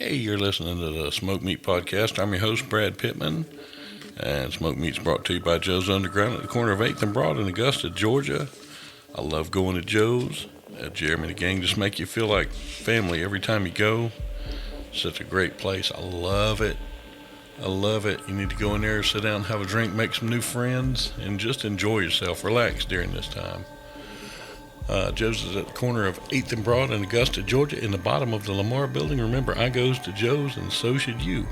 Hey, you're listening to the Smoke Meat Podcast. I'm your host, Brad Pittman, and Smoke Meat's brought to you by Joe's Underground at the corner of 8th and Broad in Augusta, Georgia. I love going to Joe's. Jeremy and the gang just make you feel like family every time you go. Such a great place. I love it. I love it. You need to go in there, sit down, have a drink, make some new friends, and just enjoy yourself. Relax during this time. Joe's is at the corner of 8th and Broad in Augusta, Georgia, in the bottom of the Lamar building. Remember, I goes to Joe's, and so should you.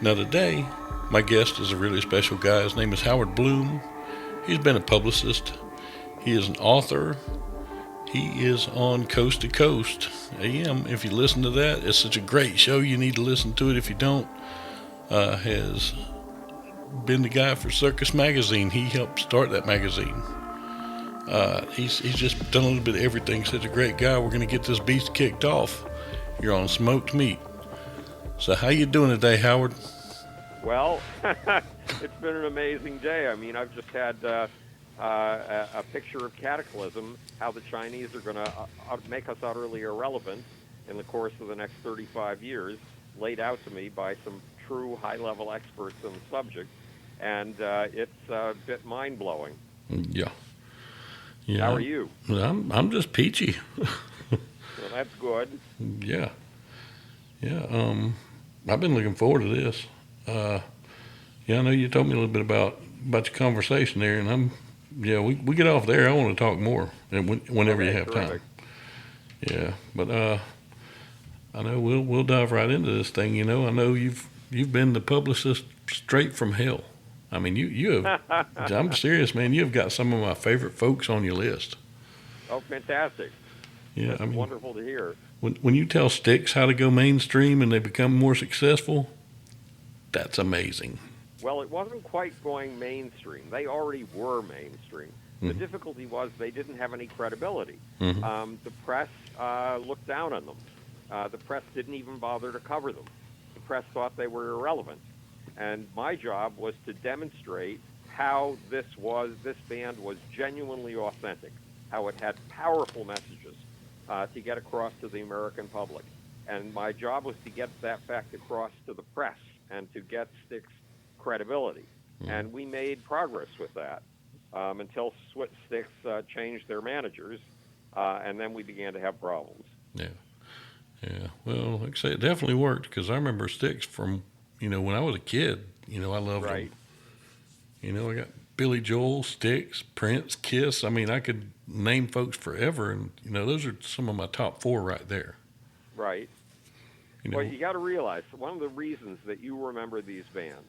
Now, today, my guest is a really special guy. His name is Howard Bloom. He's been a publicist. He is an author. He is on Coast to Coast AM. If you listen to that, it's such a great show. You need to listen to it. If you don't, has been the guy for Circus Magazine. He helped start that magazine. He's just done a little bit of everything. Such a great guy. We're going to get this beast kicked off. You're on Smoked Meat. So how you doing today, Howard? Well, it's been an amazing day. I mean, I've just had a picture of Cataclysm, how the Chinese are going to make us utterly irrelevant in the course of the next 35 years, laid out to me by some true high-level experts on the subject, and it's a bit mind-blowing. Yeah. Yeah. How are you? I'm just peachy. Well, that's good. Yeah. Yeah. I've been looking forward to this. Yeah, I know you told me a little bit about your conversation there, and we get off there. I want to talk more, and whenever you have terrific. time. Yeah, but I know we'll dive right into this thing. You know, I know you've been the publicist straight from hell. I mean, you have. I'm serious, man. You've got some of my favorite folks on your list. Oh, fantastic. Yeah, That's I mean, wonderful to hear. when you tell sticks how to go mainstream and they become more successful, that's amazing. Well, it wasn't quite going mainstream. They already were mainstream. The Mm-hmm. difficulty was they didn't have any credibility. Mm-hmm. The press looked down on them. The press didn't even bother to cover them. The press thought they were irrelevant. And my job was to demonstrate how this band was genuinely authentic, how it had powerful messages to get across to the American public. And my job was to get that fact across to the press and to get Styx credibility. Mm-hmm. And we made progress with that until Styx changed their managers, and then we began to have problems. Yeah. Yeah. Well, like I say, it definitely worked because I remember Sticks from, when I was a kid. I loved Right. them. I got Billy Joel, Sticks, Prince, Kiss. I mean, I could name folks forever, and those are some of my top four right there. Right. Well, you got to realize one of the reasons that you remember these bands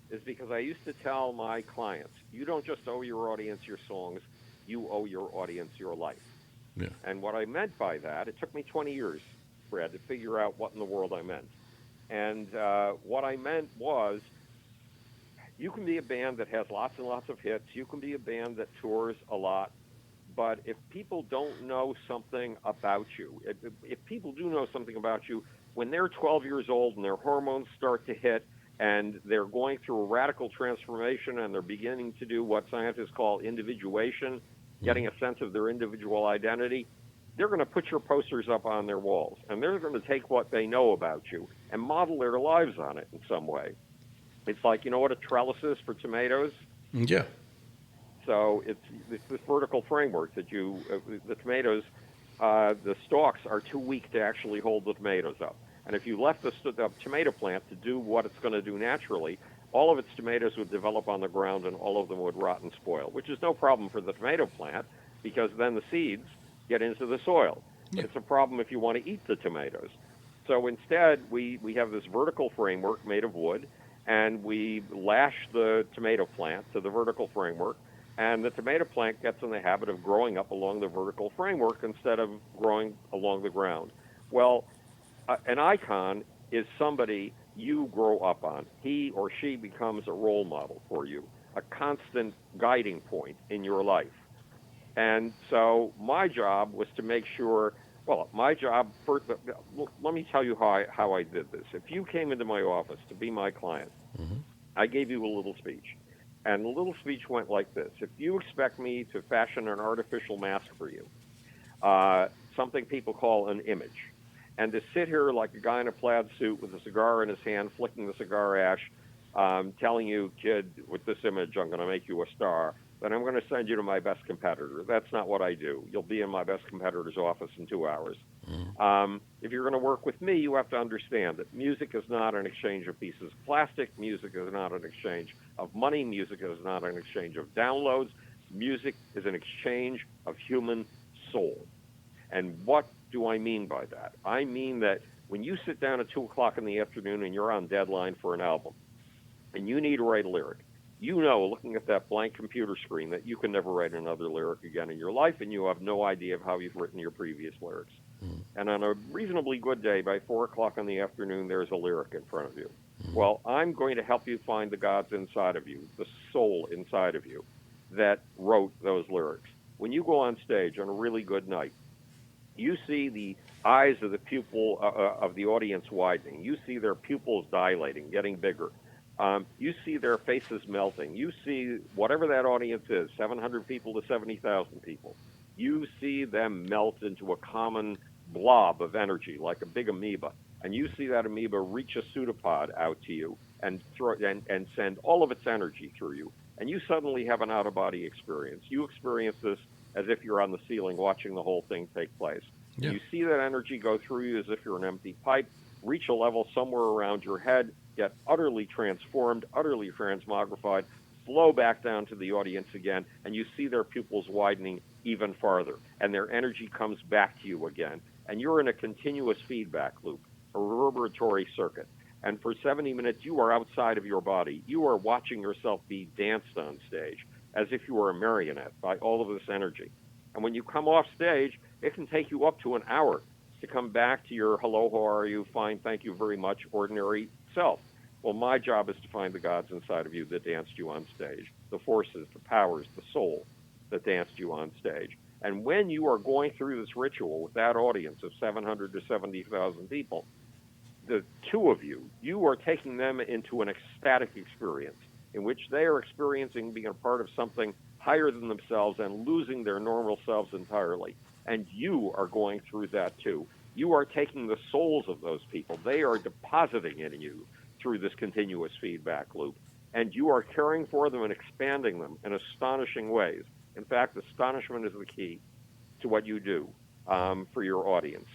is because I used to tell my clients, you don't just owe your audience your songs, you owe your audience your life. Yeah. And what I meant by that, it took me 20 years, Brad, to figure out what in the world I meant. And what I meant was, you can be a band that has lots and lots of hits, you can be a band that tours a lot, but if people don't know something about you, if people do know something about you, when they're 12 years old and their hormones start to hit and they're going through a radical transformation and they're beginning to do what scientists call individuation, getting a sense of their individual identity, they're going to put your posters up on their walls, and they're going to take what they know about you and model their lives on it in some way. It's like, you know what a trellis is for tomatoes? Yeah. So it's this vertical framework that the tomatoes, the stalks are too weak to actually hold the tomatoes up. And if you left the tomato plant to do what it's going to do naturally, all of its tomatoes would develop on the ground and all of them would rot and spoil, which is no problem for the tomato plant because then the seeds get into the soil. Yeah. It's a problem if you want to eat the tomatoes. So instead, we have this vertical framework made of wood, and we lash the tomato plant to the vertical framework, and the tomato plant gets in the habit of growing up along the vertical framework instead of growing along the ground. Well, an icon is somebody you grow up on. He or she becomes a role model for you, a constant guiding point in your life. And so my job was to make sure, let me tell you how I did this. If you came into my office to be my client, Mm-hmm. I gave you a little speech. And the little speech went like this. If you expect me to fashion an artificial mask for you, something people call an image, And to sit here like a guy in a plaid suit with a cigar in his hand, flicking the cigar ash, telling you, kid, with this image, I'm going to make you a star, then I'm going to send you to my best competitor. That's not what I do. You'll be in my best competitor's office in 2 hours. If you're going to work with me, you have to understand that music is not an exchange of pieces of plastic. Music is not an exchange of money. Music is not an exchange of downloads. Music is an exchange of human soul. And what do I mean by that? I mean that when you sit down at 2 o'clock in the afternoon and you're on deadline for an album and you need to write a lyric, you know, looking at that blank computer screen, that you can never write another lyric again in your life, and you have no idea of how you've written your previous lyrics. And on a reasonably good day, by 4 o'clock in the afternoon, there's a lyric in front of you. Well, I'm going to help you find the gods inside of you, the soul inside of you that wrote those lyrics. When you go on stage on a really good night, you see the eyes of the pupil of the audience widening. You see their pupils dilating, getting bigger. You see their faces melting. You see whatever that audience is, 700 people to 70,000 people. You see them melt into a common blob of energy, like a big amoeba. And you see that amoeba reach a pseudopod out to you and send all of its energy through you. And you suddenly have an out-of-body experience. You experience this as if you're on the ceiling watching the whole thing take place. Yeah. You see that energy go through you as if you're an empty pipe, reach a level somewhere around your head, get utterly transformed, utterly transmogrified, flow back down to the audience again, and you see their pupils widening even farther, and their energy comes back to you again. And you're in a continuous feedback loop, a reverberatory circuit. And for 70 minutes, you are outside of your body. You are watching yourself be danced on stage as if you were a marionette by all of this energy. And when you come off stage, it can take you up to an hour to come back to your hello, how are you, fine, thank you very much, ordinary self. Well, my job is to find the gods inside of you that danced you on stage, the forces, the powers, the soul that danced you on stage. And when you are going through this ritual with that audience of 700 to 70,000 people, the two of you, you are taking them into an ecstatic experience in which they are experiencing being a part of something higher than themselves and losing their normal selves entirely. And you are going through that too. You are taking the souls of those people. They are depositing in you through this continuous feedback loop. And you are caring for them and expanding them in astonishing ways. In fact, astonishment is the key to what you do for your audience.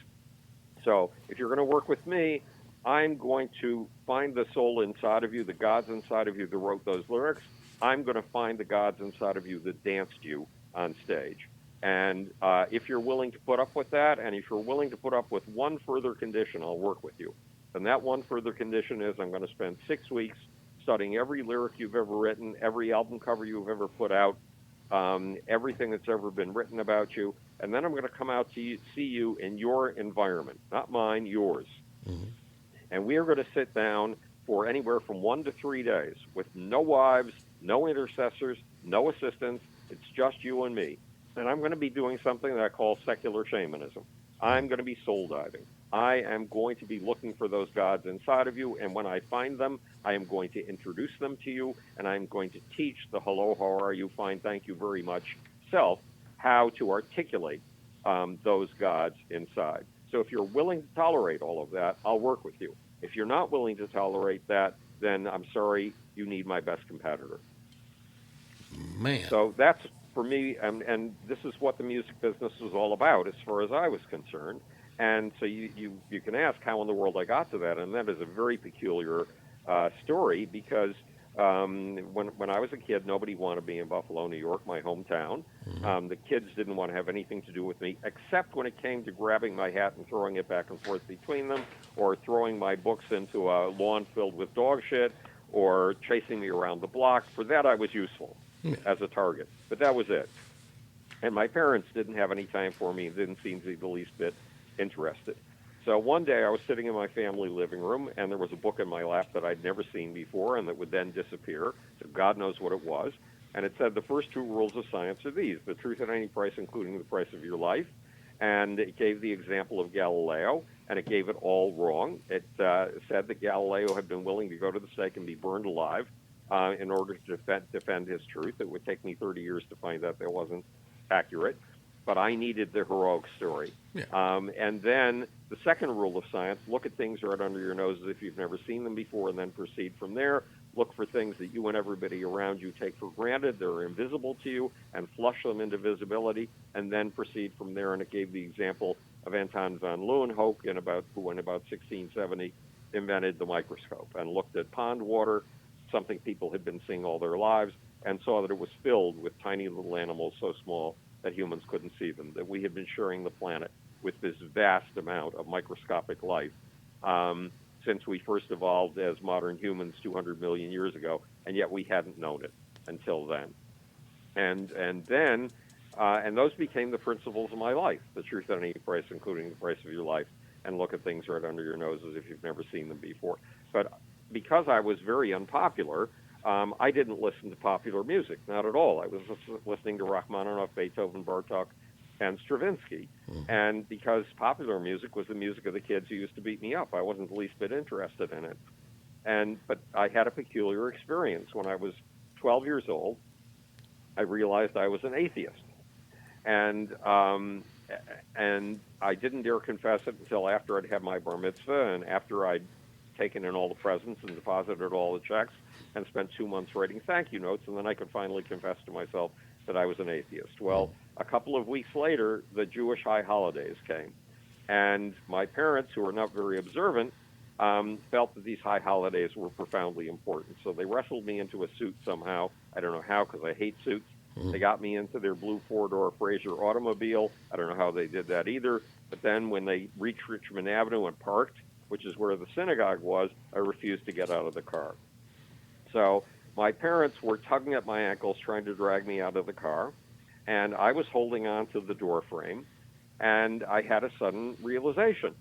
So if you're going to work with me, I'm going to find the soul inside of you, the gods inside of you that wrote those lyrics. I'm going to find the gods inside of you that danced you on stage. And if you're willing to put up with that, and if you're willing to put up with one further condition, I'll work with you. And that one further condition is I'm going to spend 6 weeks studying every lyric you've ever written, every album cover you've ever put out, everything that's ever been written about you. And then I'm going to come out to see you in your environment, not mine, yours. Mm-hmm. And we are going to sit down for anywhere from 1 to 3 days with no wives, no intercessors, no assistants. It's just you and me. And I'm going to be doing something that I call secular shamanism. I'm going to be soul diving. I am going to be looking for those gods inside of you. And when I find them, I am going to introduce them to you. And I'm going to teach the hello, how are you, fine, thank you very much self how to articulate those gods inside. So if you're willing to tolerate all of that, I'll work with you. If you're not willing to tolerate that, then I'm sorry, you need my best competitor. Man. So that's, for me, and this is what the music business was all about as far as I was concerned. And so you can ask how in the world I got to that, and that is a very peculiar story because when I was a kid, nobody wanted me in Buffalo, New York, my hometown. The kids didn't want to have anything to do with me, except when it came to grabbing my hat and throwing it back and forth between them, or throwing my books into a lawn filled with dog shit, or chasing me around the block. For that, I was useful as a target, but that was it. And my parents didn't have any time for me and didn't seem to be the least bit interested. So one day I was sitting in my family living room, and there was a book in my lap that I'd never seen before and that would then disappear. So God knows what it was. And it said the first 2 rules of science are these: the truth at any price, including the price of your life. And it gave the example of Galileo, and it gave it all wrong. It said that Galileo had been willing to go to the stake and be burned alive in order to defend his truth. It would take me 30 years to find out that wasn't accurate. but I needed the heroic story. Yeah. And then the second rule of science: look at things right under your nose as if you've never seen them before, and then proceed from there. Look for things that you and everybody around you take for granted, that are invisible to you, and flush them into visibility, and then proceed from there. And it gave the example of Anton von Leeuwenhoek, who in about 1670 invented the microscope and looked at pond water, something people had been seeing all their lives, and saw that it was filled with tiny little animals so small that humans couldn't see them, that we had been sharing the planet with this vast amount of microscopic life since we first evolved as modern humans 200 million years ago, and yet we hadn't known it until then. And those became the principles of my life: the truth at any price, including the price of your life, and look at things right under your nose as if you've never seen them before. But because I was very unpopular, I didn't listen to popular music, not at all. I was listening to Rachmaninoff, Beethoven, Bartok, and Stravinsky. And because popular music was the music of the kids who used to beat me up, I wasn't the least bit interested in it. But I had a peculiar experience. When I was 12 years old, I realized I was an atheist. And and I didn't dare confess it until after I'd had my bar mitzvah and after I'd taken in all the presents and deposited all the checks and spent 2 months writing thank you notes, and then I could finally confess to myself that I was an atheist. Well, a couple of weeks later, the Jewish high holidays came, and my parents, who were not very observant, felt that these high holidays were profoundly important. So they wrestled me into a suit somehow. I don't know how, because I hate suits. They got me into their blue four-door Frazier automobile. I don't know how they did that either. But then when they reached Richmond Avenue and parked, which is where the synagogue was, I refused to get out of the car. So my parents were tugging at my ankles, trying to drag me out of the car, and I was holding on to the door frame, and I had a sudden realization.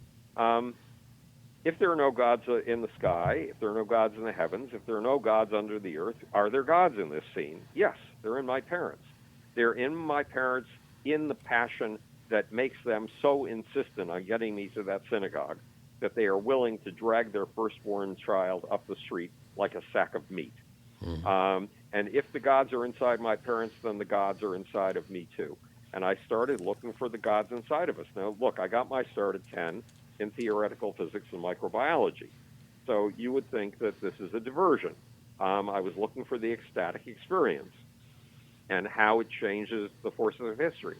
If there are no gods in the sky, if there are no gods in the heavens, if there are no gods under the earth, are there gods in this scene? Yes, they're in my parents. They're in my parents in the passion that makes them so insistent on getting me to that synagogue that they are willing to drag their firstborn child up the street like a sack of meat. And if the gods are inside my parents, then the gods are inside of me too. And I started looking for the gods inside of us. Now, look, I got my start at 10 in theoretical physics and microbiology. So you would think that this is a diversion. I was looking for the ecstatic experience and how it changes the forces of history.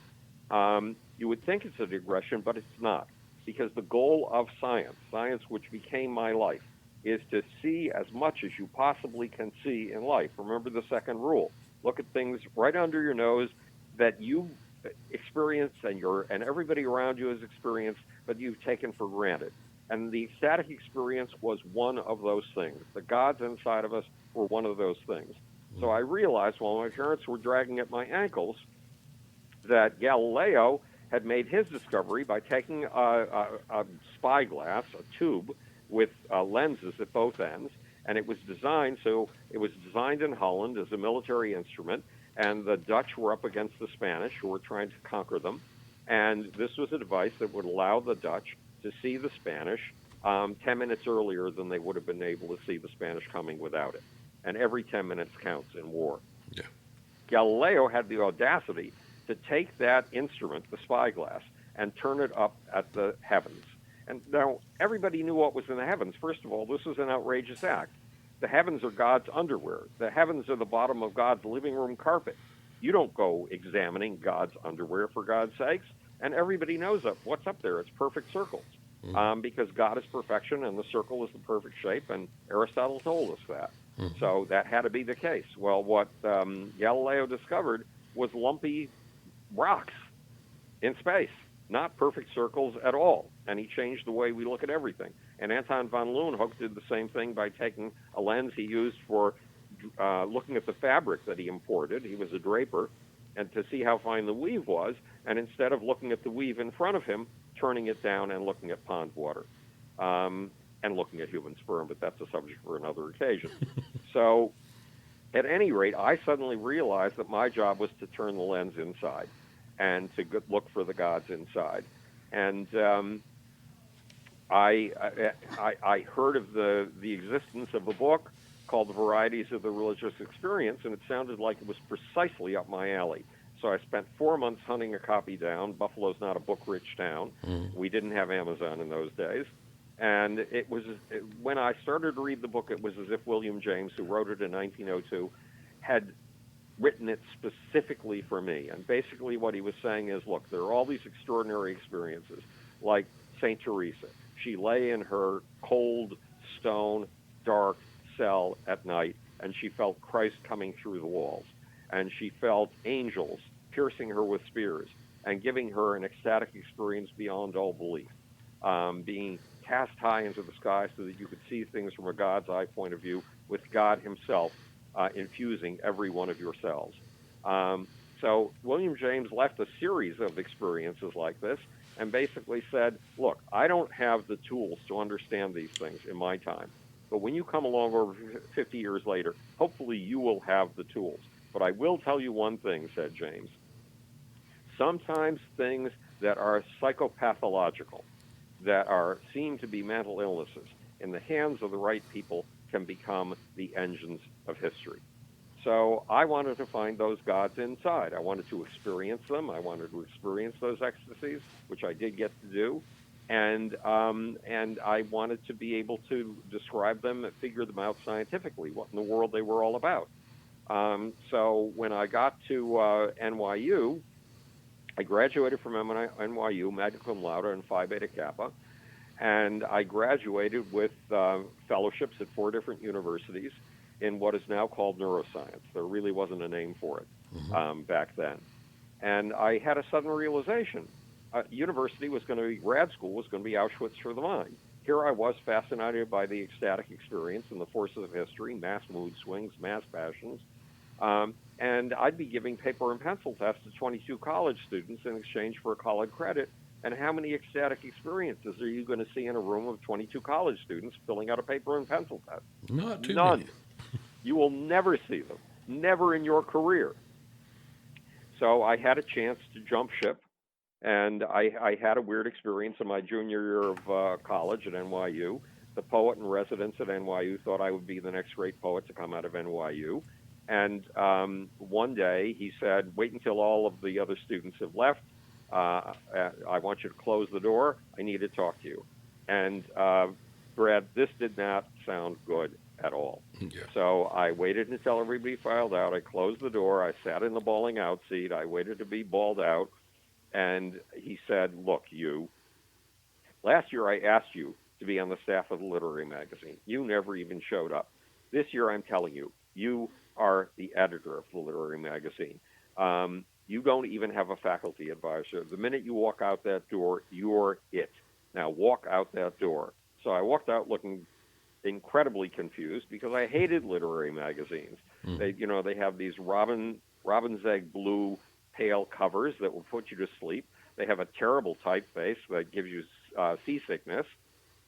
You would think it's a digression, but it's not, because the goal of science which became my life, is to see as much as you possibly can see in life. Remember the second rule: look at things right under your nose that you experience and everybody around you has experienced, but you've taken for granted. And the ecstatic experience was one of those things. The gods inside of us were one of those things. So I realized while my parents were dragging at my ankles that Galileo had made his discovery by taking a spyglass, a tube with lenses at both ends, and it was designed in Holland as a military instrument, and the Dutch were up against the Spanish, who were trying to conquer them. And this was a device that would allow the Dutch to see the Spanish 10 minutes earlier than they would have been able to see the Spanish coming without it. And every 10 minutes counts in war. Yeah. Galileo had the audacity to take that instrument, the spyglass, and turn it up at the heavens. And now everybody knew what was in the heavens. First of all, this was an outrageous act. The heavens are God's underwear. The heavens are the bottom of God's living room carpet. You don't go examining God's underwear, for God's sakes. And everybody knows what's up there. It's perfect circles, because God is perfection and the circle is the perfect shape, and Aristotle told us that. So that had to be the case. Well, what Galileo discovered was lumpy rocks in space, not perfect circles at all. And he changed the way we look at everything. And Anton von Leeuwenhoek did the same thing by taking a lens he used for looking at the fabric that he imported. He was a draper, and to see how fine the weave was, and instead of looking at the weave in front of him, turning it down and looking at pond water, and looking at human sperm, but that's a subject for another occasion. So at any rate, I suddenly realized that my job was to turn the lens inside and to look for the gods inside. And I heard of the existence of a book called The Varieties of the Religious Experience, and it sounded like it was precisely up my alley. So I spent 4 months hunting a copy down. Buffalo's not a book-rich town. Mm. We didn't have Amazon in those days. And when I started to read the book, it was as if William James, who wrote it in 1902, had written it specifically for me. And basically, what he was saying is, look, there are all these extraordinary experiences, like St. Teresa. She lay in her cold, stone, dark cell at night, and she felt Christ coming through the walls. And she felt angels piercing her with spears and giving her an ecstatic experience beyond all belief, being cast high into the sky so that you could see things from a God's eye point of view, with God Himself infusing every one of your cells. So William James left a series of experiences like this and basically said, look, I don't have the tools to understand these things in my time. But when you come along over 50 years later, hopefully you will have the tools. But I will tell you one thing, said James. Sometimes things that are psychopathological, that are seen to be mental illnesses, in the hands of the right people can become the engines of history. So I wanted to find those gods inside. I wanted to experience them. I wanted to experience those ecstasies, which I did get to do, and I wanted to be able to describe them and figure them out scientifically, what in the world they were all about. So when I got to NYU, I graduated from NYU, magna cum laude and Phi Beta Kappa, and I graduated with fellowships at 4 different universities in what is now called neuroscience. There really wasn't a name for it back then. And I had a sudden realization. University was going to be, grad school was going to be Auschwitz for the mind. Here I was, fascinated by the ecstatic experience and the forces of history, mass mood swings, mass passions. And I'd be giving paper and pencil tests to 22 college students in exchange for a college credit. And how many ecstatic experiences are you going to see in a room of 22 college students filling out a paper and pencil test? Not too None. many. You will never see them, never in your career. So I had a chance to jump ship, and I had a weird experience in my junior year of college at NYU. The poet in residence at NYU thought I would be the next great poet to come out of NYU. And one day he said, wait until all of the other students have left. I want you to close the door. I need to talk to you. And Brad, this did not sound good at all. Yeah. So I waited until everybody filed out. I closed the door. I sat in the bawling out seat. I waited to be bawled out. And he said, look, you, last year I asked you to be on the staff of the literary magazine. You never even showed up. This year I'm telling you, you are the editor of the literary magazine. You don't even have a faculty advisor. The minute you walk out that door, you're it. Now walk out that door. So I walked out looking incredibly confused because I hated literary magazines. They have these robin's egg blue pale covers that will put you to sleep. They have a terrible typeface that gives you seasickness.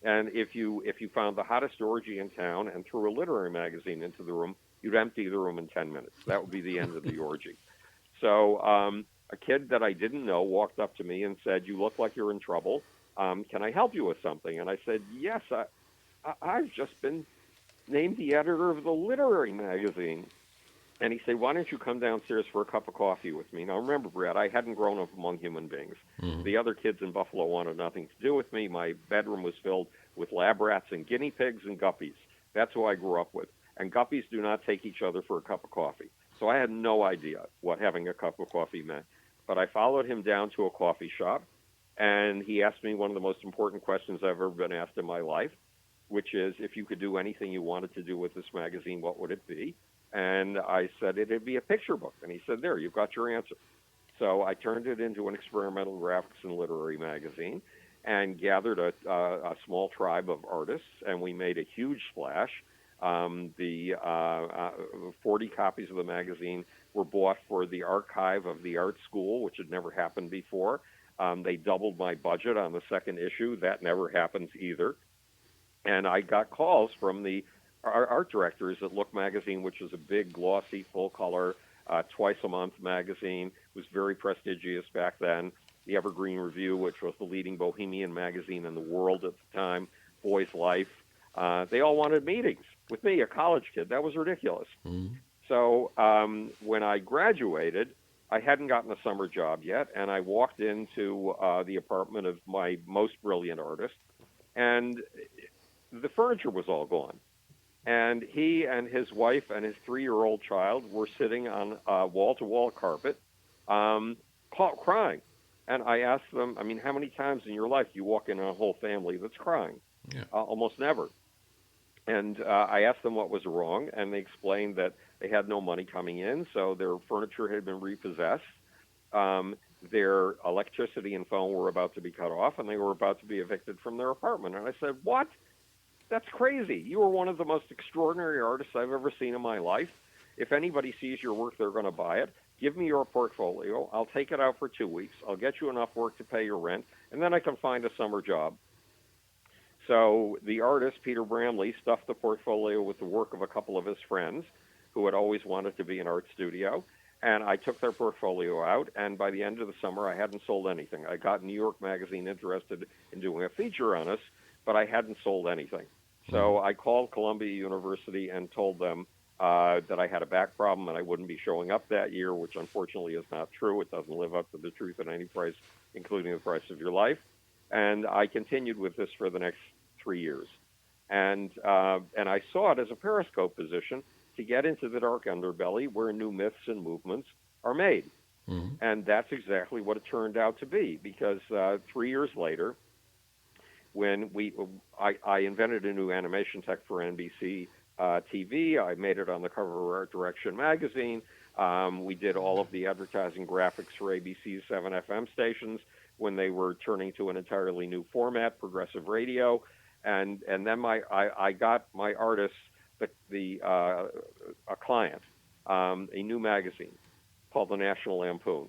And if you found the hottest orgy in town and threw a literary magazine into the room, you'd empty the room in 10 minutes. That would be the end of the orgy. So a kid that I didn't know walked up to me and said, you look like you're in trouble. Can I help you with something? And I said, yes, I've just been named the editor of the literary magazine. And he said, why don't you come downstairs for a cup of coffee with me? Now, remember, Brad, I hadn't grown up among human beings. The other kids in Buffalo wanted nothing to do with me. My bedroom was filled with lab rats and guinea pigs and guppies. That's who I grew up with. And guppies do not take each other for a cup of coffee. So I had no idea what having a cup of coffee meant. But I followed him down to a coffee shop, and he asked me one of the most important questions I've ever been asked in my life, which is, if you could do anything you wanted to do with this magazine, what would it be? And I said, it'd be a picture book. And he said, there, you've got your answer. So I turned it into an experimental graphics and literary magazine and gathered a small tribe of artists, and we made a huge splash. The 40 copies of the magazine were bought for the archive of the art school, which had never happened before. They doubled my budget on the second issue. That never happens either. And I got calls from the art directors at Look Magazine, which was a big, glossy, full-color, twice-a-month magazine. It was very prestigious back then. The Evergreen Review, which was the leading bohemian magazine in the world at the time, Boy's Life. They all wanted meetings with me, a college kid. That was ridiculous. So when I graduated, I hadn't gotten a summer job yet, and I walked into the apartment of my most brilliant artist, and the furniture was all gone. And he and his wife and his 3-year-old child were sitting on wall to wall carpet, um, crying. And I asked them, I mean, how many times in your life do you walk in on a whole family that's crying? Yeah. Almost never. And I asked them what was wrong, and they explained that they had no money coming in, so their furniture had been repossessed. Their electricity and phone were about to be cut off, and they were about to be evicted from their apartment. And I said, "What? That's crazy. You are one of the most extraordinary artists I've ever seen in my life. If anybody sees your work, they're going to buy it. Give me your portfolio. I'll take it out for 2 weeks. I'll get you enough work to pay your rent, and then I can find a summer job." So the artist, Peter Bramley, stuffed the portfolio with the work of a couple of his friends who had always wanted to be an art studio. And I took their portfolio out, and by the end of the summer, I hadn't sold anything. I got New York Magazine interested in doing a feature on us, but I hadn't sold anything. So I called Columbia University and told them that I had a back problem and I wouldn't be showing up that year, which unfortunately is not true. It doesn't live up to the truth at any price, including the price of your life. And I continued with this for the next 3 years. And I saw it as a periscope position to get into the dark underbelly where new myths and movements are made. Mm-hmm. And that's exactly what it turned out to be because 3 years later, when I invented a new animation tech for NBC TV. I made it on the cover of Art Direction magazine. We did all of the advertising graphics for ABC's 7 FM stations when they were turning to an entirely new format, progressive radio. And then I got my artists a client, a new magazine called the National Lampoon.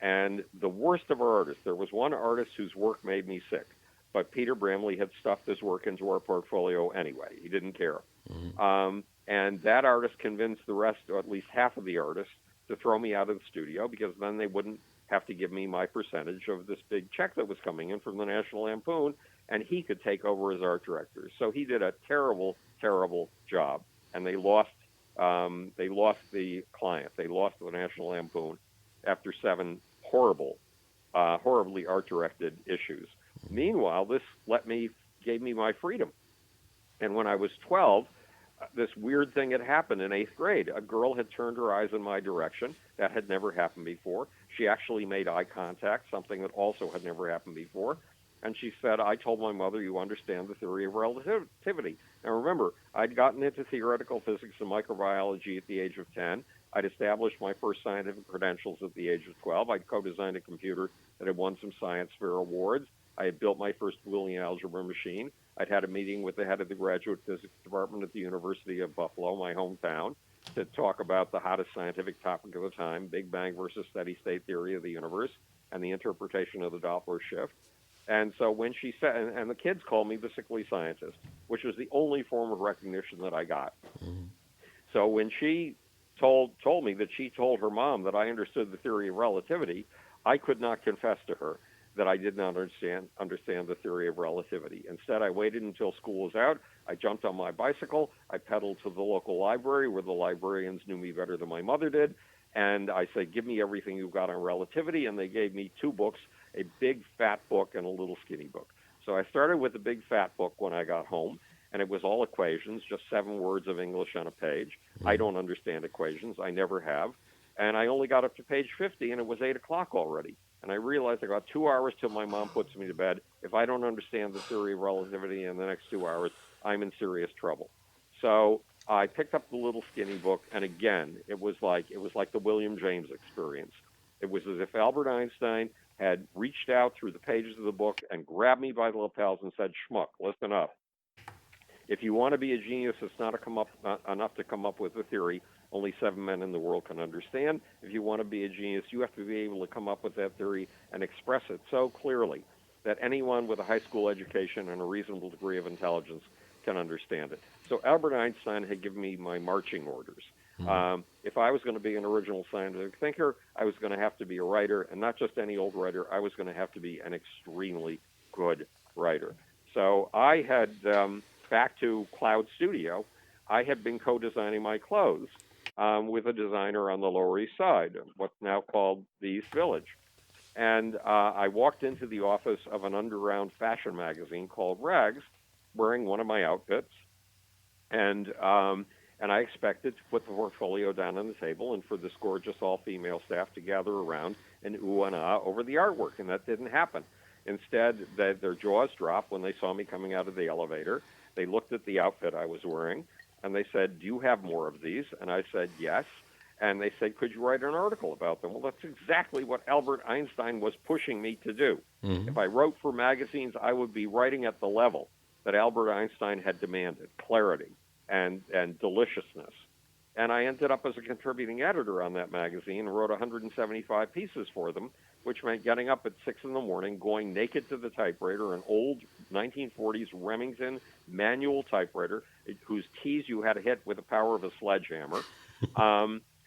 And the worst of our artists, there was one artist whose work made me sick, but Peter Bramley had stuffed his work into our portfolio anyway. He didn't care. Mm-hmm. And that artist convinced the rest, or at least half of the artists, to throw me out of the studio because then they wouldn't have to give me my percentage of this big check that was coming in from the National Lampoon, and he could take over as art director. So he did a terrible, terrible job, and they lost. They lost the client. They lost the National Lampoon after 7 horribly art-directed issues. Meanwhile, this gave me my freedom. And when I was 12, this weird thing had happened in 8th grade. A girl had turned her eyes in my direction. That had never happened before. She actually made eye contact, something that also had never happened before. And she said, "I told my mother you understand the theory of relativity." Now remember, I'd gotten into theoretical physics and microbiology at the age of 10. I'd established my first scientific credentials at the age of 12. I'd co-designed a computer that had won some science fair awards. I had built my first Boolean algebra machine. I'd had a meeting with the head of the graduate physics department at the University of Buffalo, my hometown, to talk about the hottest scientific topic of the time, Big Bang versus steady state theory of the universe and the interpretation of the Doppler shift. And so when she said, and the kids called me the sickly scientist, which was the only form of recognition that I got. Mm-hmm. So when she told me that she told her mom that I understood the theory of relativity, I could not confess to her that I did not understand the theory of relativity. Instead, I waited until school was out. I jumped on my bicycle. I pedaled to the local library where the librarians knew me better than my mother did. And I said, "Give me everything you've got on relativity." And they gave me 2 books, a big fat book and a little skinny book. So I started with the big fat book when I got home, and it was all equations, just 7 words of English on a page. I Mm-hmm. don't understand equations. I never have. And I only got up to page 50, and it was 8 o'clock already. And I realized I got 2 hours till my mom puts me to bed. If I don't understand the theory of relativity in the next 2 hours, I'm in serious trouble. So I picked up the little skinny book, and again, it was like the William James experience. It was as if Albert Einstein had reached out through the pages of the book and grabbed me by the lapels and said, "Schmuck, listen up. If you want to be a genius, it's not enough to come up with a theory only 7 men in the world can understand. If you want to be a genius, you have to be able to come up with that theory and express it so clearly that anyone with a high school education and a reasonable degree of intelligence can understand it." So Albert Einstein had given me my marching orders. Mm-hmm. If I was going to be an original scientific thinker, I was going to have to be a writer, and not just any old writer. I was going to have to be an extremely good writer. So I had back to Cloud Studio, I had been co-designing my clothes with a designer on the Lower East Side, what's now called the East Village. And I walked into the office of an underground fashion magazine called Rags, wearing one of my outfits, and I expected to put the portfolio down on the table and for this gorgeous all-female staff to gather around and ooh and ah over the artwork, and that didn't happen. Instead, their jaws dropped when they saw me coming out of the elevator. They looked at the outfit I was wearing, and they said, "Do you have more of these?" And I said, "Yes." And they said, "Could you write an article about them?" Well, that's exactly what Albert Einstein was pushing me to do. Mm-hmm. If I wrote for magazines, I would be writing at the level that Albert Einstein had demanded: clarity and deliciousness. And I ended up as a contributing editor on that magazine and wrote 175 pieces for them, which meant getting up at 6 in the morning, going naked to the typewriter, an old 1940s Remington manual typewriter whose keys you had to hit with the power of a sledgehammer,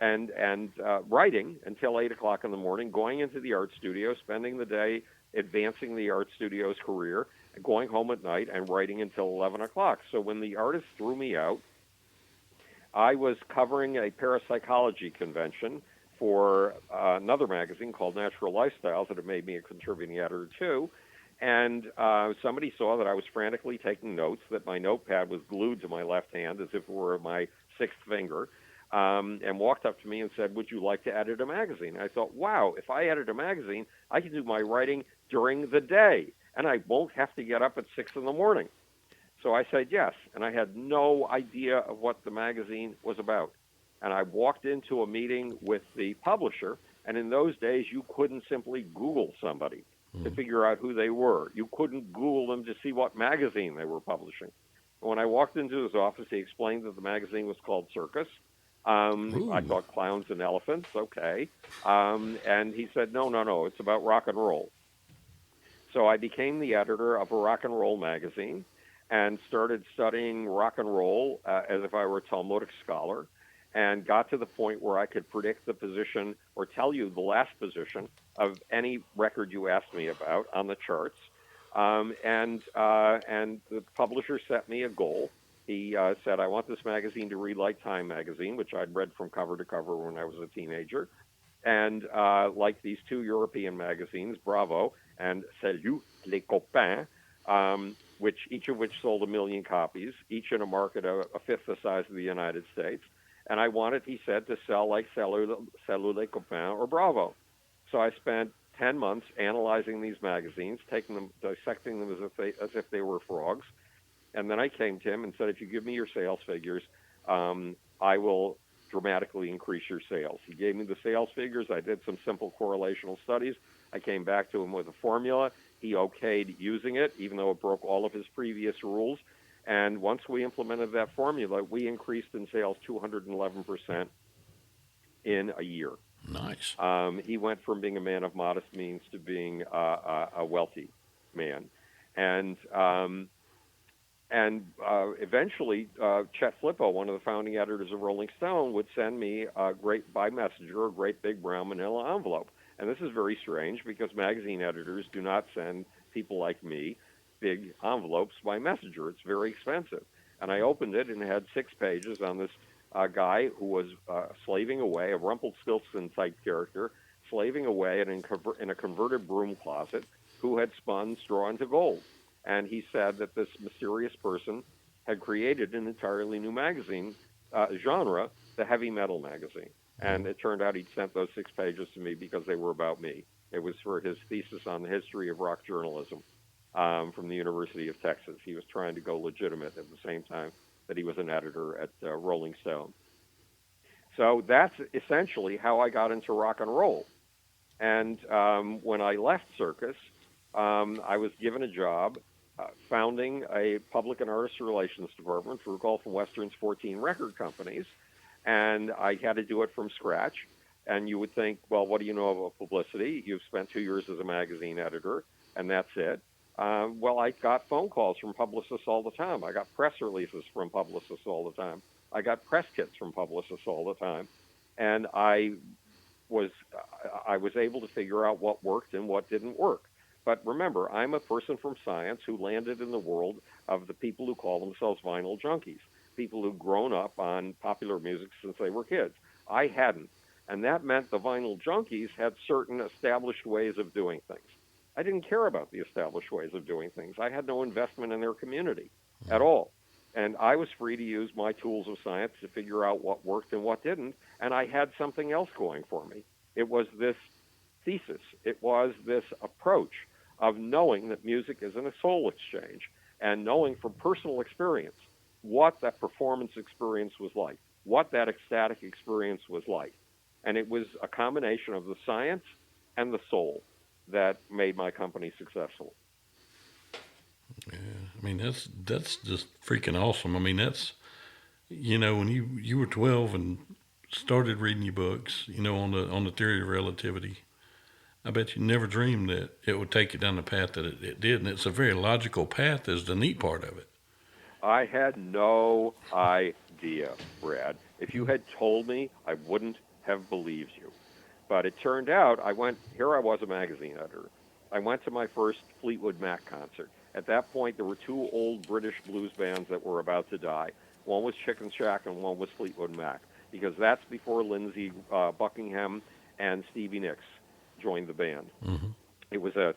and writing until 8 o'clock in the morning, going into the art studio, spending the day advancing the art studio's career, going home at night and writing until 11 o'clock. So when the artist threw me out, I was covering a parapsychology convention for another magazine called Natural Lifestyles that had made me a contributing editor too. And somebody saw that I was frantically taking notes, that my notepad was glued to my left hand as if it were my sixth finger, and walked up to me and said, "Would you like to edit a magazine?" I thought, wow, if I edit a magazine, I can do my writing during the day, and I won't have to get up at 6 in the morning. So I said yes, and I had no idea of what the magazine was about. And I walked into a meeting with the publisher, and in those days, you couldn't simply Google somebody to figure out who they were. You couldn't Google them to see what magazine they were publishing. And when I walked into his office, he explained that the magazine was called Circus. I Ooh. thought clowns and elephants, okay. And he said, no, no, no, it's about rock and roll. So I became the editor of a rock and roll magazine and started studying rock and roll as if I were a Talmudic scholar, and got to the point where I could predict the position or tell you the last position of any record you asked me about on the charts. And the publisher set me a goal. He said, "I want this magazine to read like Time magazine," which I'd read from cover to cover when I was a teenager, and like these two European magazines, Bravo and Salut les copains, which each of which sold 1 million copies, each in a market a fifth the size of the United States. And I wanted, he said, to sell like Salut les copains or Bravo. So I spent 10 months analyzing these magazines, taking them, dissecting them as if they were frogs. And then I came to him and said, "If you give me your sales figures, I will dramatically increase your sales." He gave me the sales figures. I did some simple correlational studies. I came back to him with a formula. He okayed using it, even though it broke all of his previous rules. And once we implemented that formula, we increased in sales 211% in a year. Nice. He went from being a man of modest means to being a wealthy man. And eventually, Chet Flippo, one of the founding editors of Rolling Stone, would send me by messenger, a great big brown manila envelope. And this is very strange because magazine editors do not send people like me big envelopes by messenger. It's very expensive. And I opened it and it had 6 pages on this guy who was slaving away, a Rumpelstiltskin type character, slaving away in a converted broom closet, who had spun straw into gold. And he said that this mysterious person had created an entirely new magazine genre, the heavy metal magazine. And it turned out he'd sent those 6 pages to me because they were about me. It was for his thesis on the history of rock journalism from the University of Texas. He was trying to go legitimate at the same time that he was an editor at Rolling Stone. So that's essentially how I got into rock and roll. And when I left Circus, I was given a job founding a public and artist relations department for Gulf and Western's 14 record companies. And I had to do it from scratch. And you would think, well, what do you know about publicity? You've spent 2 years as a magazine editor, and that's it. Well, I got phone calls from publicists all the time. I got press releases from publicists all the time. I got press kits from publicists all the time. And was I was able to figure out what worked and what didn't work. But remember, I'm a person from science who landed in the world of the people who call themselves vinyl junkies. people who'd grown up on popular music since they were kids. I hadn't. And that meant the vinyl junkies had certain established ways of doing things. I didn't care about the established ways of doing things. I had no investment in their community at all. And I was free to use my tools of science to figure out what worked and what didn't. And I had something else going for me. It was this thesis, it was this approach of knowing that music isn't a soul exchange and knowing from personal experience what that performance experience was like, what that ecstatic experience was like. And it was a combination of the science and the soul that made my company successful. Yeah, I mean that's just freaking awesome. I mean that's when you were 12 and started reading your books, on the theory of relativity. I bet you never dreamed that it would take you down the path that it did, and it's a very logical path. Is the neat part of it. I had no idea, Brad. If you had told me, I wouldn't have believed you. But it turned out here I was a magazine editor. I went to my first Fleetwood Mac concert. At that point, there were two old British blues bands that were about to die. One was Chicken Shack and one was Fleetwood Mac, because that's before Lindsey Buckingham and Stevie Nicks joined the band. Mm-hmm. It was a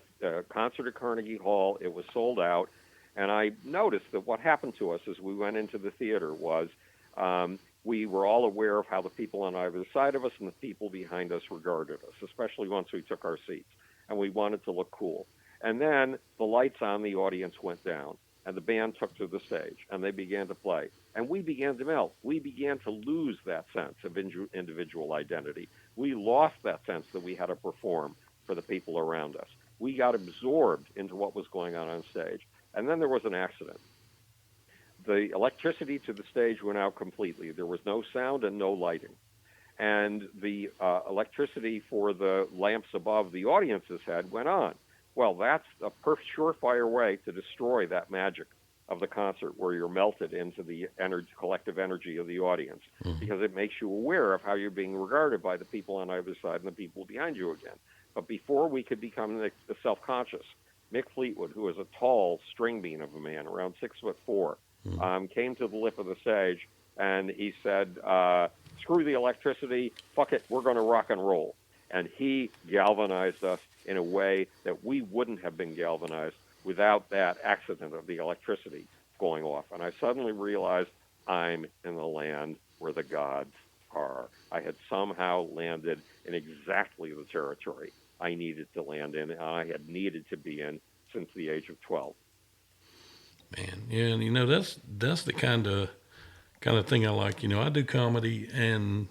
concert at Carnegie Hall. It was sold out. And I noticed that what happened to us as we went into the theater was we were all aware of how the people on either side of us and the people behind us regarded us, especially once we took our seats. And we wanted to look cool. And then the lights on the audience went down, and the band took to the stage, and they began to play. And we began to melt. We began to lose that sense of individual identity. We lost that sense that we had to perform for the people around us. We got absorbed into what was going on stage. And then there was an accident. The electricity to the stage went out completely. There was no sound and no lighting. And the electricity for the lamps above the audience's head went on. Well, that's a surefire way to destroy that magic of the concert, where you're melted into the collective energy of the audience, because it makes you aware of how you're being regarded by the people on either side and the people behind you again. But before we could become self-conscious, Mick Fleetwood, who was a tall string bean of a man, around 6'4", came to the lip of the stage and he said, "Screw the electricity, fuck it, we're going to rock and roll." And he galvanized us in a way that we wouldn't have been galvanized without that accident of the electricity going off. And I suddenly realized I'm in the land where the gods are. I had somehow landed in exactly the territory I needed to land in, and I had needed to be in since the age of 12. Man, yeah, and that's the kind of thing I like. I do comedy, and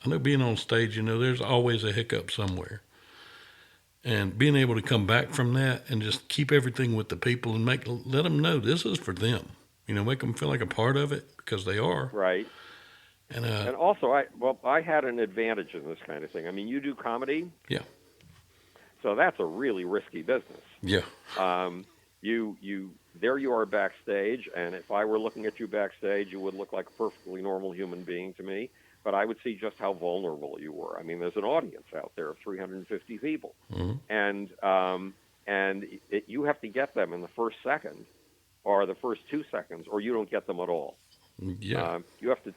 I know being on stage, there's always a hiccup somewhere. And being able to come back from that and just keep everything with the people and let them know this is for them. Make them feel like a part of it, because they are. Right. And also, I had an advantage in this kind of thing. I mean, you do comedy. Yeah. So that's a really risky business. Yeah. There you are backstage, and if I were looking at you backstage, you would look like a perfectly normal human being to me, but I would see just how vulnerable you were. I mean, there's an audience out there of 350 people, and you have to get them in the first second, or the first 2 seconds, or you don't get them at all. Yeah. You have to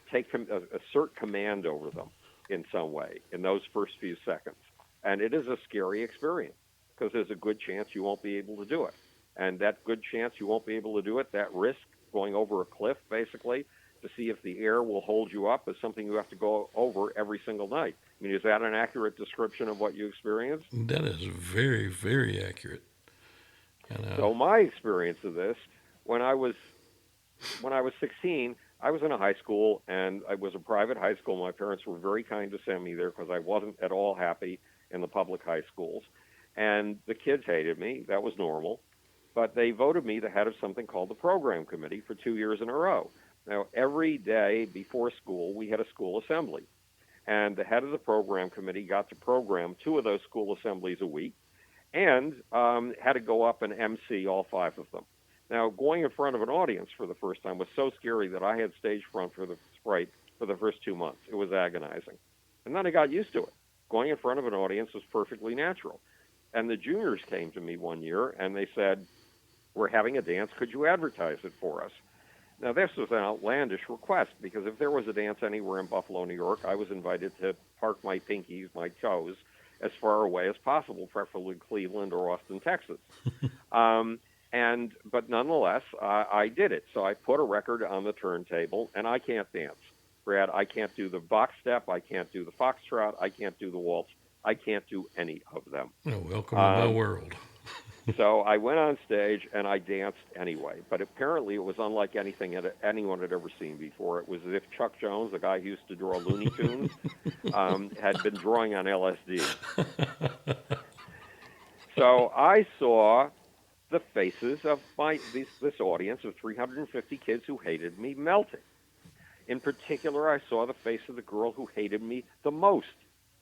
assert command over them in some way in those first few seconds. And it is a scary experience, because there's a good chance you won't be able to do it. And that good chance you won't be able to do it, that risk, going over a cliff, basically, to see if the air will hold you up, is something you have to go over every single night. I mean, is that an accurate description of what you experienced? That is very, very accurate. So my experience of this, when I was 16, I was in a high school, and it was a private high school. My parents were very kind to send me there because I wasn't at all happy in the public high schools. And the kids hated me. That was normal. But they voted me the head of something called the program committee for 2 years in a row. Now, every day before school, we had a school assembly. And the head of the program committee got to program 2 of those school assemblies a week, and had to go up and MC all 5 of them. Now, going in front of an audience for the first time was so scary that I had stage fright for the first 2 months. It was agonizing. And then I got used to it. Going in front of an audience was perfectly natural. And the juniors came to me one year, and they said, "We're having a dance. Could you advertise it for us?" Now, this was an outlandish request because if there was a dance anywhere in Buffalo, New York, I was invited to park my pinkies, my toes, as far away as possible, preferably Cleveland or Austin, Texas. Um, but nonetheless, I did it. So I put a record on the turntable, and I can't dance, Brad. I can't do the box step. I can't do the foxtrot. I can't do the waltz. I can't do any of them. Oh, welcome to my Um, world. so I went on stage and I danced anyway. But apparently, it was unlike anything anyone had ever seen before. It was as if Chuck Jones, the guy who used to draw Looney Tunes, had been drawing on LSD. So I saw the faces of this audience of 350 kids who hated me melting. In particular, I saw the face of the girl who hated me the most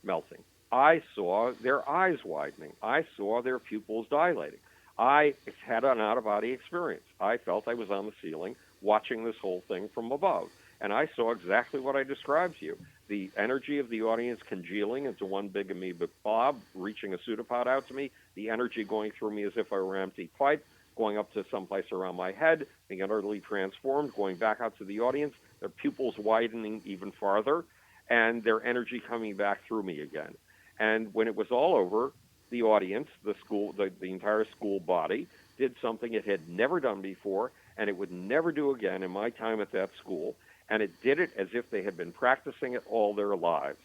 melting. I saw their eyes widening. I saw their pupils dilating. I had an out-of-body experience. I felt I was on the ceiling watching this whole thing from above. And I saw exactly what I described to you. The energy of the audience congealing into one big amoeba blob, reaching a pseudopod out to me, the energy going through me as if I were an empty pipe, going up to someplace around my head, being utterly transformed, going back out to the audience, their pupils widening even farther, and their energy coming back through me again. And when it was all over, the audience, the school, the entire school body, did something it had never done before, and it would never do again in my time at that school. And it did it as if they had been practicing it all their lives.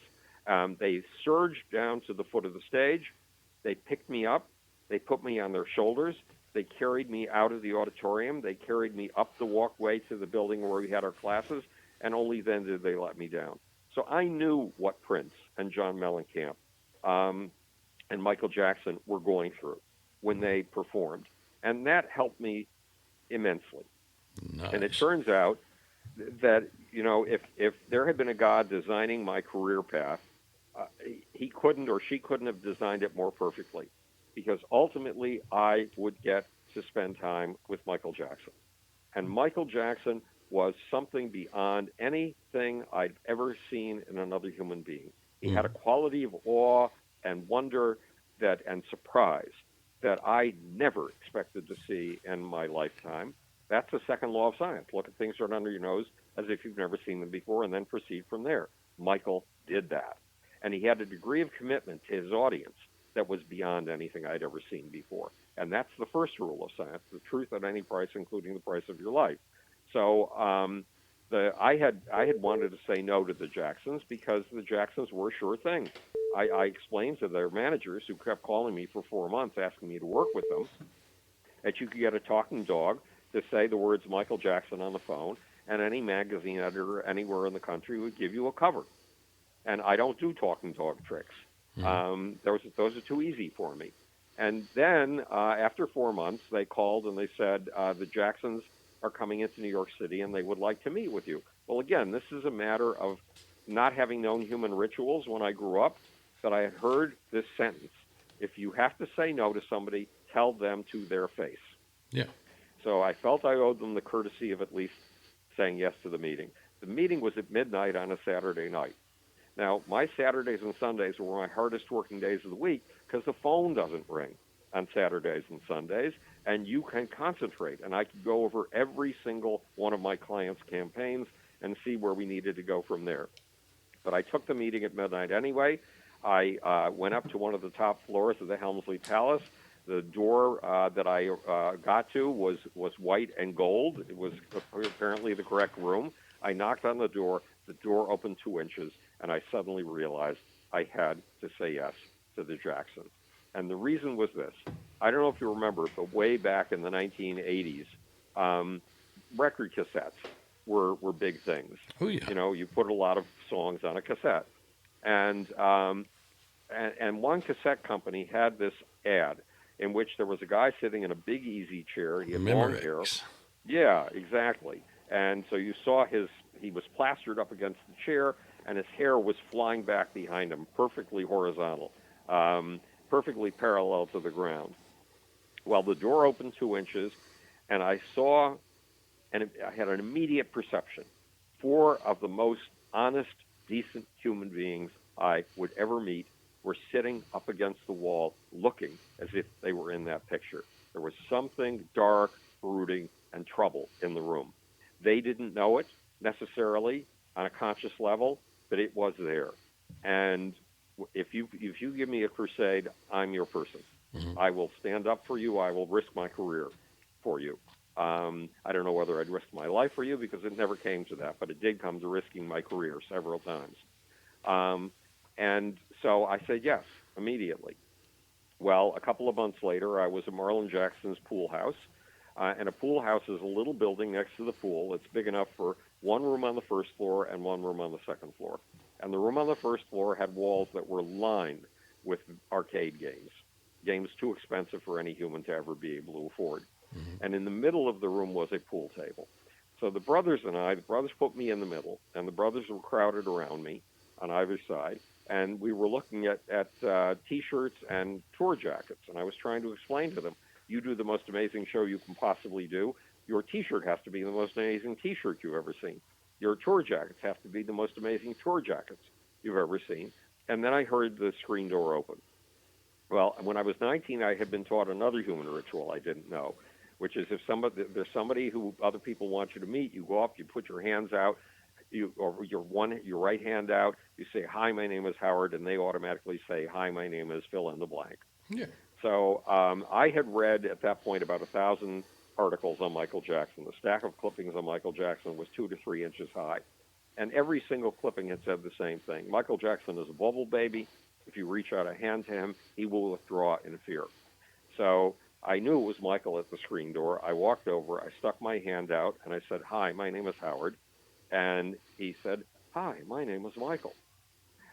They surged down to the foot of the stage. They picked me up. They put me on their shoulders. They carried me out of the auditorium. They carried me up the walkway to the building where we had our classes, and only then did they let me down. So I knew what Prince and John Mellencamp and Michael Jackson were going through when they performed, and that helped me immensely. And it Nice. turns out that if there had been a God designing my career path, he couldn't or she couldn't have designed it more perfectly, because ultimately I would get to spend time with Michael Jackson. And Michael Jackson was something beyond anything I'd ever seen in another human being. He had a Mm. quality of awe and wonder and surprise that I never expected to see in my lifetime. That's the second law of science. Look at things right under your nose as if you've never seen them before and then proceed from there. Michael did that. And he had a degree of commitment to his audience that was beyond anything I'd ever seen before. And that's the first rule of science: the truth at any price, including the price of your life. So I had wanted to say no to the Jacksons because the Jacksons were a sure thing. I explained to their managers, who kept calling me for 4 months asking me to work with them, that you could get a talking dog to say the words Michael Jackson on the phone, and any magazine editor anywhere in the country would give you a cover. And I don't do talking dog tricks. Mm. Those are too easy for me. And then after 4 months, they called and they said the Jacksons are coming into New York City and they would like to meet with you. Well, again, this is a matter of not having known human rituals when I grew up, that I had heard this sentence: if you have to say no to somebody, tell them to their face. Yeah. So I felt I owed them the courtesy of at least saying yes to the meeting. The meeting was at midnight on a Saturday night. Now, my Saturdays and Sundays were my hardest working days of the week because the phone doesn't ring on Saturdays and Sundays, and you can concentrate. And I could go over every single one of my clients' campaigns and see where we needed to go from there. But I took the meeting at midnight anyway. I went up to one of the top floors of the Helmsley Palace. The door that I got to was white and gold. It was apparently the correct room. I knocked on the door. The door opened 2 inches, and I suddenly realized I had to say yes to the Jacksons. And the reason was this. I don't know if you remember, but way back in the 1980s, um, record cassettes were big things. Oh, yeah. You put a lot of songs on a cassette. And, um, and one cassette company had this ad in which there was a guy sitting in a big easy chair. He had long hair. Memorex. Yeah, exactly. And so you saw he was plastered up against the chair, and his hair was flying back behind him, perfectly horizontal, perfectly parallel to the ground. Well, the door opened 2 inches, and I saw, and I had an immediate perception. Four of the most honest, decent human beings I would ever meet were sitting up against the wall, looking as if they were in that picture. There was something dark, brooding, and trouble in the room. They didn't know it necessarily on a conscious level, but it was there. And if you give me a crusade, I'm your person. Hmm. I will stand up for you. I will risk my career for you. I don't know whether I'd risk my life for you because it never came to that, but it did come to risking my career several times. Um, and so I said yes immediately. Well, a couple of months later, I was at Marlon Jackson's pool house. And a pool house is a little building next to the pool. It's big enough for one room on the first floor and one room on the second floor. And the room on the first floor had walls that were lined with arcade games, games too expensive for any human to ever be able to afford. Hmm. And in the middle of the room was a pool table. So the brothers put me in the middle, and the brothers were crowded around me on either side, and we were looking at T-shirts and tour jackets, and I was trying to explain to them, you do the most amazing show you can possibly do. Your T-shirt has to be the most amazing T-shirt you've ever seen. Your tour jackets have to be the most amazing tour jackets you've ever seen. And then I heard the screen door open. Well, when I was 19, I had been taught another human ritual I didn't know, which is if there's somebody who other people want you to meet, you go up, you put your hands out, or your right hand out, you say, "Hi, my name is Howard," and they automatically say, "Hi, my name is fill in the blank." Yeah. So I had read at that point about 1,000 articles on Michael Jackson. The stack of clippings on Michael Jackson was 2 to 3 inches high. And every single clipping had said the same thing. Michael Jackson is a bubble baby. If you reach out a hand to him, he will withdraw in fear. So I knew it was Michael at the screen door. I walked over, I stuck my hand out, and I said, "Hi, my name is Howard." And he said, "Hi, my name is Michael."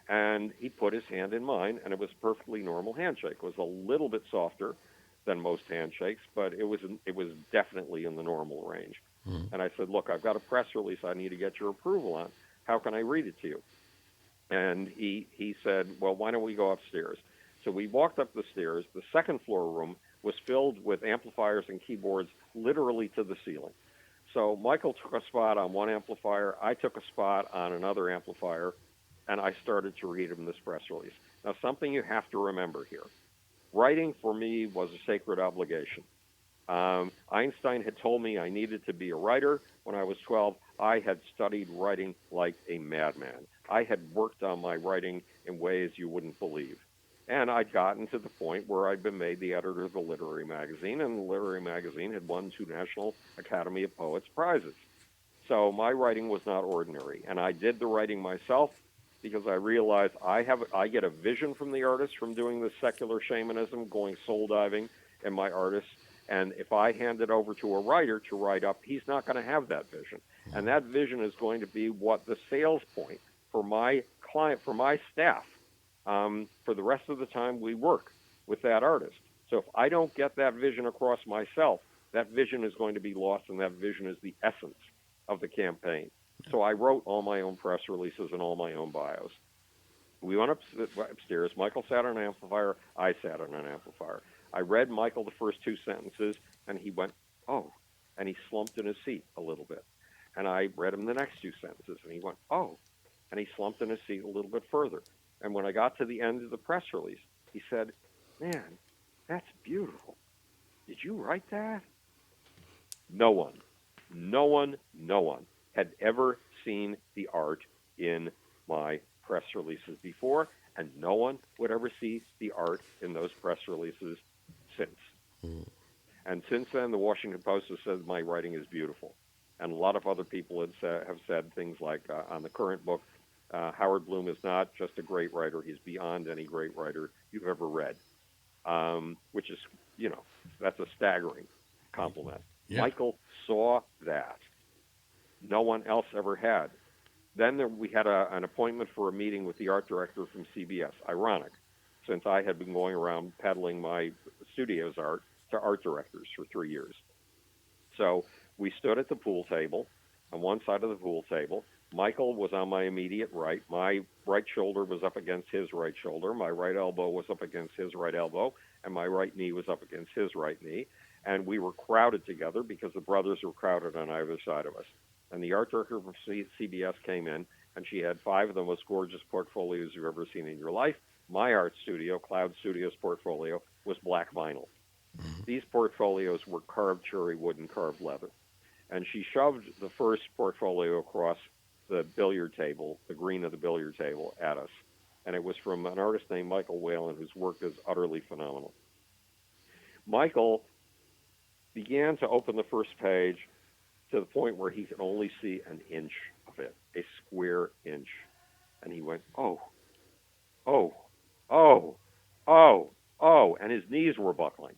And he put his hand in mine, and it was a perfectly normal handshake. It was a little bit softer than most handshakes, but it was definitely in the normal range. Hmm. And I said, "Look, I've got a press release I need to get your approval on. How can I read it to you?" And he said, "Well, why don't we go upstairs?" So we walked up the stairs. The second floor room was filled with amplifiers and keyboards literally to the ceiling. So Michael took a spot on one amplifier. I took a spot on another amplifier, and I started to read him this press release. Now, something you have to remember here: writing for me was a sacred obligation. Einstein had told me I needed to be a writer. When I was 12, I had studied writing like a madman. I had worked on my writing in ways you wouldn't believe. And I'd gotten to the point where I'd been made the editor of the literary magazine, and the literary magazine had won 2 National Academy of Poets prizes. So my writing was not ordinary, and I did the writing myself because I realized I get a vision from the artist from doing this secular shamanism, going soul diving, and my artists. And if I hand it over to a writer to write up, he's not going to have that vision, and that vision is going to be what the sales point for my client, for my staff, for the rest of the time we work with that artist. So if I don't get that vision across myself, that vision is going to be lost, and that vision is the essence of the campaign. So I wrote all my own press releases and all my own bios. We went upstairs. Michael sat on an amplifier. I sat on an amplifier. I read Michael the first 2 sentences, and he went, "Oh," and he slumped in his seat a little bit. And I read him the next 2 sentences, and he went, "Oh," and he slumped in his seat a little bit further. And when I got to the end of the press release, he said, "Man, that's beautiful. Did you write that?" No one, no one had ever seen the art in my press releases before, and no one would ever see the art in those press releases since. Hmm. And since then, the Washington Post has said my writing is beautiful. And a lot of other people have said things like on the current book, Howard Bloom is not just a great writer, he's beyond any great writer you've ever read, which is, you know, that's a staggering compliment. Yeah. Michael saw that. No one else ever had. We had an appointment for a meeting with the art director from CBS. Ironic, since I had been going around peddling my studio's art to art directors for 3 years. So we stood at the pool table, on one side of the pool table. Michael was on my immediate right. My right shoulder was up against his right shoulder. My right elbow was up against his right elbow, and my right knee was up against his right knee. And we were crowded together because the brothers were crowded on either side of us. And the art director from CBS came in, and she had 5 of the most gorgeous portfolios you've ever seen in your life. My art studio, Cloud Studios portfolio, was black vinyl. Hmm. These portfolios were carved cherry wood and carved leather. and she shoved the first portfolio across the billiard table, the green of the billiard table, at us. And it was from an artist named Michael Whalen, whose work is utterly phenomenal. Michael began to open the first page to the point where he could only see an inch of it, a square inch. And he went, oh, oh, oh, oh, oh, and his knees were buckling.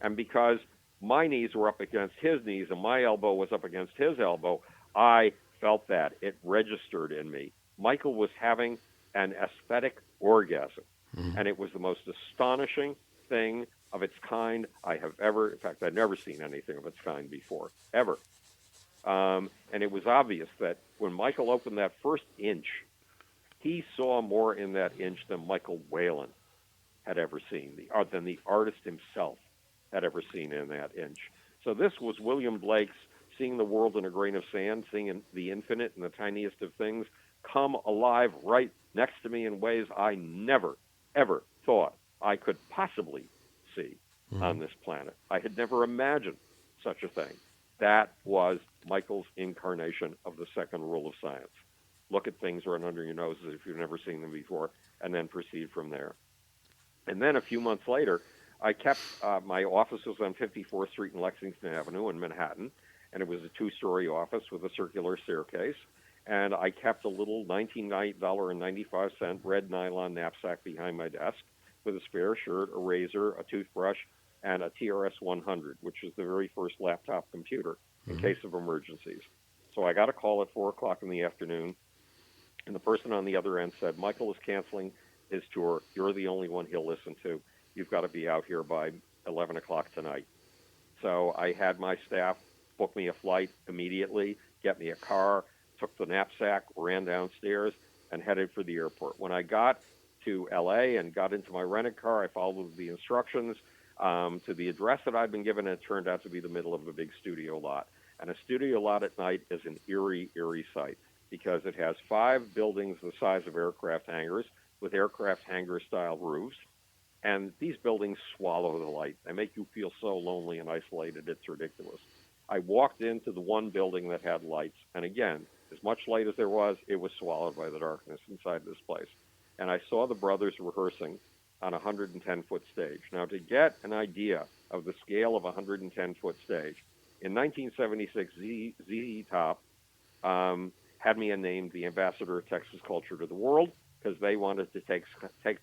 And because my knees were up against his knees and my elbow was up against his elbow, I felt that. It registered in me. Michael was having an aesthetic orgasm, and it was the most astonishing thing of its kind I have ever, in fact, I'd never seen anything of its kind before, ever. And it was obvious that when Michael opened that first inch, he saw more in that inch than Michael Whalen had ever seen, than the artist himself had ever seen in that inch. So this was William Blake's seeing the world in a grain of sand, seeing the infinite and the tiniest of things come alive right next to me in ways I never, ever thought I could possibly see on this planet. I had never imagined such a thing. That was Michael's incarnation of the second rule of science. Look at things right under your nose as if you've never seen them before, and then proceed from there. And then a few months later, I kept my office was on 54th Street and Lexington Avenue in Manhattan, and it was a two-story office with a circular staircase. And I kept a little $19.95 red nylon knapsack behind my desk with a spare shirt, a razor, a toothbrush, and a TRS 100, which is the very first laptop computer in case of emergencies. So I got a call at 4 o'clock in the afternoon, and the person on the other end said, Michael is canceling his tour. You're the only one he'll listen to. You've got to be out here by 11 o'clock tonight. So I had my staff book me a flight immediately, get me a car, took the knapsack, ran downstairs, and headed for the airport. When I got to L.A. and got into my rented car, I followed the instructions to the address that I'd been given, and it turned out to be the middle of a big studio lot. And a studio lot at night is an eerie, eerie sight because it has 5 buildings the size of aircraft hangars with aircraft hangar-style roofs. And these buildings swallow the light. They make you feel so lonely and isolated, it's ridiculous. I walked into the one building that had lights, and again, as much light as there was, it was swallowed by the darkness inside this place. And I saw the brothers rehearsing on a 110-foot stage. Now, to get an idea of the scale of a 110-foot stage, in 1976, ZZ Top had me named the ambassador of Texas culture to the world because they wanted to take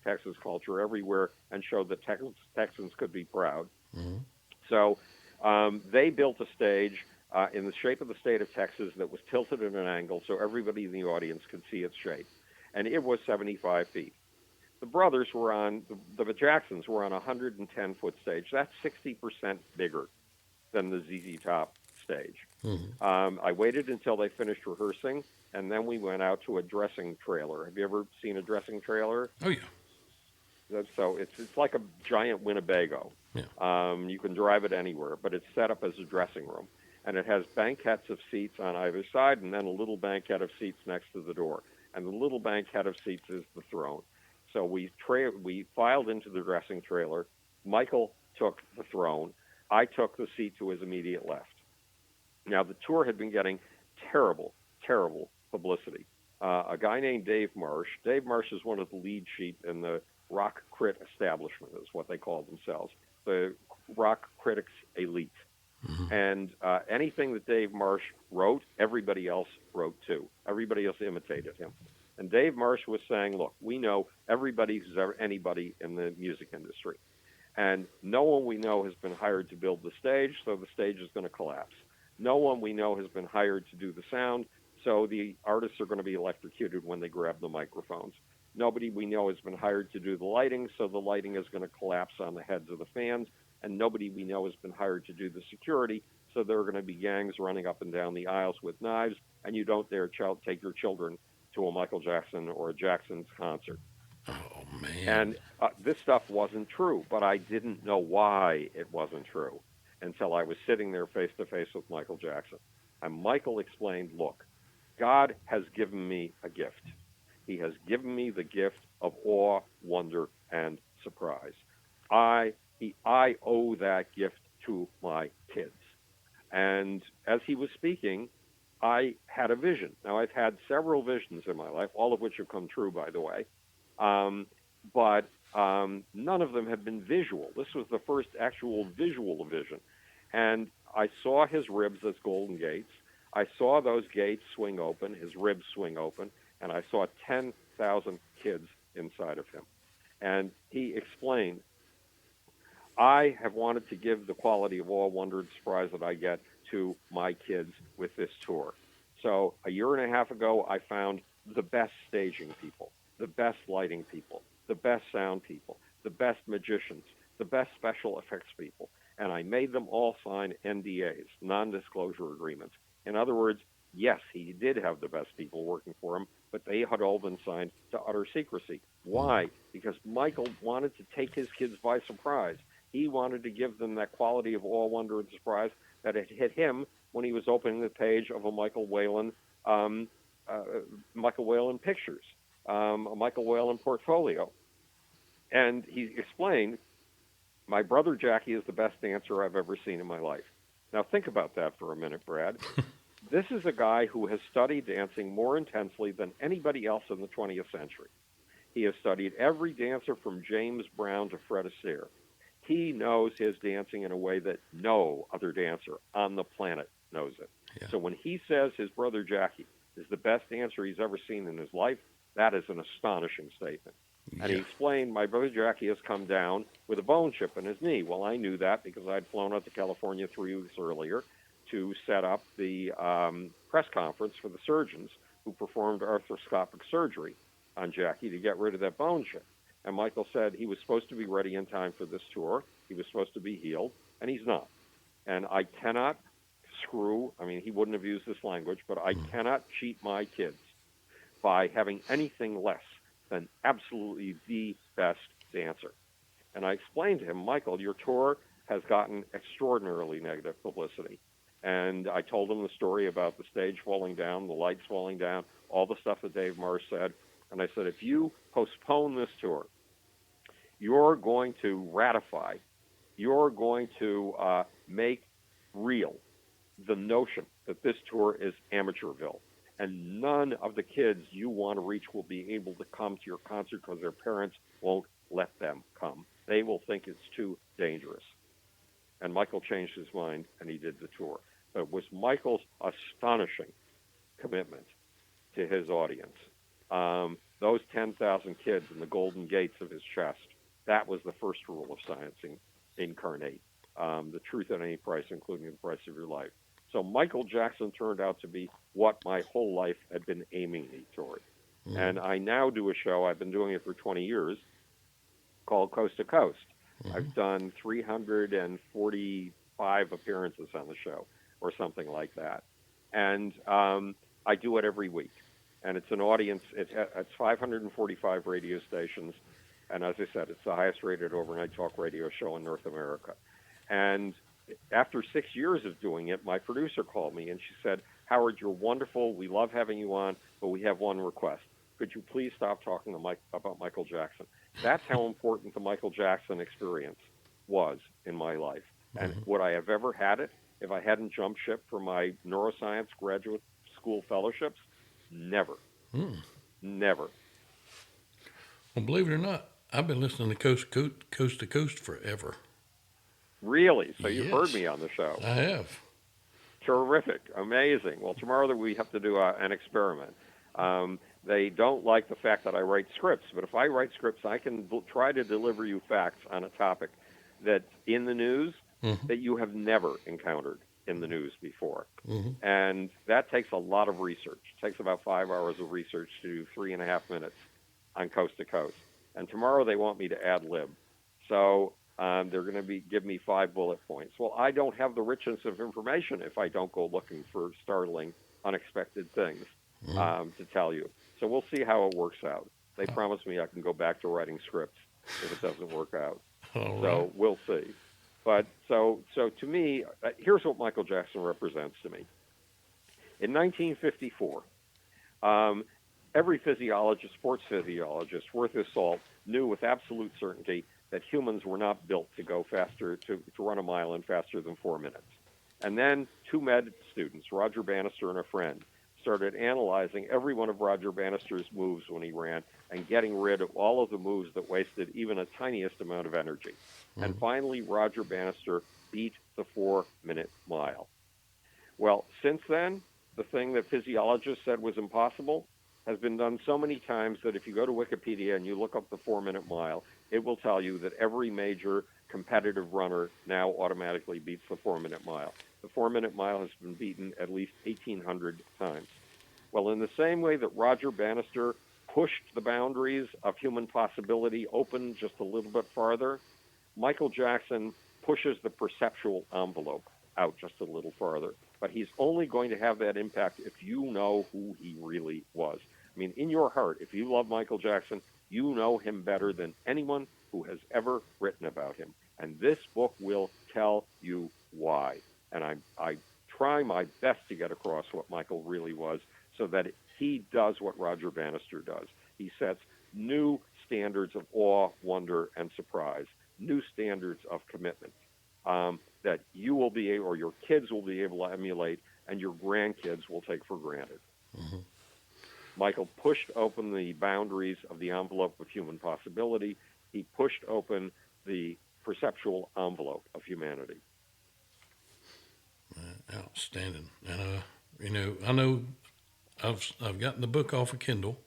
Texas culture everywhere and show that Texans could be proud. So they built a stage in the shape of the state of Texas that was tilted at an angle so everybody in the audience could see its shape. And it was 75 feet. The brothers were on, the Jacksons were on a 110-foot stage. That's 60% bigger than the ZZ Top stage. I waited until they finished rehearsing, and then we went out to a dressing trailer. Have you ever seen a dressing trailer? Oh, yeah. So it's like a giant Winnebago. Yeah. You can drive it anywhere, but it's set up as a dressing room. And it has banquettes of seats on either side and then a little banquette of seats next to the door. And the little banquette of seats is the throne. So we filed into the dressing trailer. Michael took the throne. I took the seat to his immediate left. Now, the tour had been getting terrible, terrible publicity. A guy named Dave Marsh. Dave Marsh is one of the lead sheep in the rock crit establishment, is what they call themselves, the rock critics elite. And anything that Dave Marsh wrote, everybody else wrote too. Everybody else imitated him. And Dave Marsh was saying, look, we know everybody who's ever anybody in the music industry. And no one we know has been hired to build the stage, so the stage is going to collapse. No one we know has been hired to do the sound, so the artists are going to be electrocuted when they grab the microphones. Nobody we know has been hired to do the lighting, so the lighting is going to collapse on the heads of the fans. And nobody we know has been hired to do the security, so there are going to be gangs running up and down the aisles with knives, and you don't dare take your children to a Michael Jackson or a Jackson's concert. Oh, man. And this stuff wasn't true, but I didn't know why it wasn't true until I was sitting there face to face with Michael Jackson. And Michael explained, look, God has given me a gift. He has given me the gift of awe, wonder, and surprise. I owe that gift to my kids. And as he was speaking, I had a vision. Now, I've had several visions in my life, all of which have come true, by the way. Um, but none of them have been visual. This was the first actual visual vision. And I saw his ribs as golden gates. I saw those gates swing open, his ribs swing open, and I saw 10,000 kids inside of him. And he explained, I have wanted to give the quality of awe, wonder, and surprise that I get to my kids with this tour. So a year and a half ago, I found the best staging people, the best lighting people, the best sound people, the best magicians, the best special effects people, and I made them all sign NDAs, non-disclosure agreements. In other words, yes, he did have the best people working for him, but they had all been signed to utter secrecy. Why? Because Michael wanted to take his kids by surprise. He wanted to give them that quality of awe, wonder, and surprise that had hit him when he was opening the page of a um, uh, Michael Whalen pictures, a Michael Whalen portfolio. And he explained, my brother Jackie is the best dancer I've ever seen in my life. Now think about that for a minute, Brad. This is a guy who has studied dancing more intensely than anybody else in the 20th century. He has studied every dancer from James Brown to Fred Astaire. He knows his dancing in a way that no other dancer on the planet knows it. Yeah. So when he says his brother Jackie is the best dancer he's ever seen in his life, that is an astonishing statement. And he explained, my brother Jackie has come down with a bone chip in his knee. Well, I knew that because I'd flown out to California 3 weeks earlier to set up the press conference for the surgeons who performed arthroscopic surgery on Jackie to get rid of that bone chip. And Michael said he was supposed to be ready in time for this tour. He was supposed to be healed, and he's not. And I cannot I mean, he wouldn't have used this language, but I cannot cheat my kids by having anything less than absolutely the best dancer. And I explained to him, Michael, your tour has gotten extraordinarily negative publicity. And I told him the story about the stage falling down, the lights falling down, all the stuff that Dave Marsh said. And I said, if you postpone this tour, you're going to ratify, you're going to make real the notion that this tour is Amateurville. And none of the kids you want to reach will be able to come to your concert because their parents won't let them come. They will think it's too dangerous. And Michael changed his mind, and he did the tour. But it was Michael's astonishing commitment to his audience. Those 10,000 kids in the golden gates of his chest, that was the first rule of science incarnate. The truth at any price, including the price of your life. So Michael Jackson turned out to be what my whole life had been aiming me toward. And I now do a show, I've been doing it for 20 years, called Coast to Coast. I've done 345 appearances on the show or something like that. And I do it every week. And it's an audience, it's 545 radio stations. And as I said, it's the highest rated overnight talk radio show in North America. And after 6 years of doing it, my producer called me and she said, Howard, you're wonderful. We love having you on, but we have one request. Could you please stop talking about Michael Jackson? That's how important the Michael Jackson experience was in my life. And would I have ever had it if I hadn't jumped ship for my neuroscience graduate school fellowships? Never. Never. Well, believe it or not, I've been listening to Coast to Coast forever. Really? So you've heard Yes. me on the show. I have. Terrific. Amazing. Well, tomorrow we have to do an experiment. They don't like the fact that I write scripts, but if I write scripts, I can try to deliver you facts on a topic that's in the news that you have never encountered in the news before. And that takes a lot of research. It takes about 5 hours of research to do 3.5 minutes on Coast to Coast. And tomorrow they want me to ad lib. So they're going to give me 5 bullet points. Well, I don't have the richness of information if I don't go looking for startling, unexpected things to tell you. So we'll see how it works out. They promised me I can go back to writing scripts if it doesn't work out. So we'll see. But so to me, here's what Michael Jackson represents to me. In 1954, every physiologist, sports physiologist worth his salt, knew with absolute certainty that humans were not built to go faster, to run a mile in faster than 4 minutes. And then two med students, Roger Bannister and a friend, started analyzing every one of Roger Bannister's moves when he ran and getting rid of all of the moves that wasted even a tiniest amount of energy. And finally, Roger Bannister beat the 4-minute mile. Well, since then, the thing that physiologists said was impossible has been done so many times that if you go to Wikipedia and you look up the 4-minute mile, it will tell you that every major competitive runner now automatically beats the 4-minute mile. The 4-minute mile has been beaten at least 1,800 times. Well, in the same way that Roger Bannister pushed the boundaries of human possibility open just a little bit farther, Michael Jackson pushes the perceptual envelope out just a little farther. But he's only going to have that impact if you know who he really was. I mean, in your heart, if you love Michael Jackson, you know him better than anyone who has ever written about him. And this book will tell you why. And I try my best to get across what Michael really was so that he does what Roger Bannister does. He sets new standards of awe, wonder, and surprise, new standards of commitment that you will be able, or your kids will be able to emulate, and your grandkids will take for granted. Mm-hmm. Michael pushed open the boundaries of the envelope of human possibility. He pushed open the perceptual envelope of humanity. Outstanding. And I know I've gotten the book off of Kindle.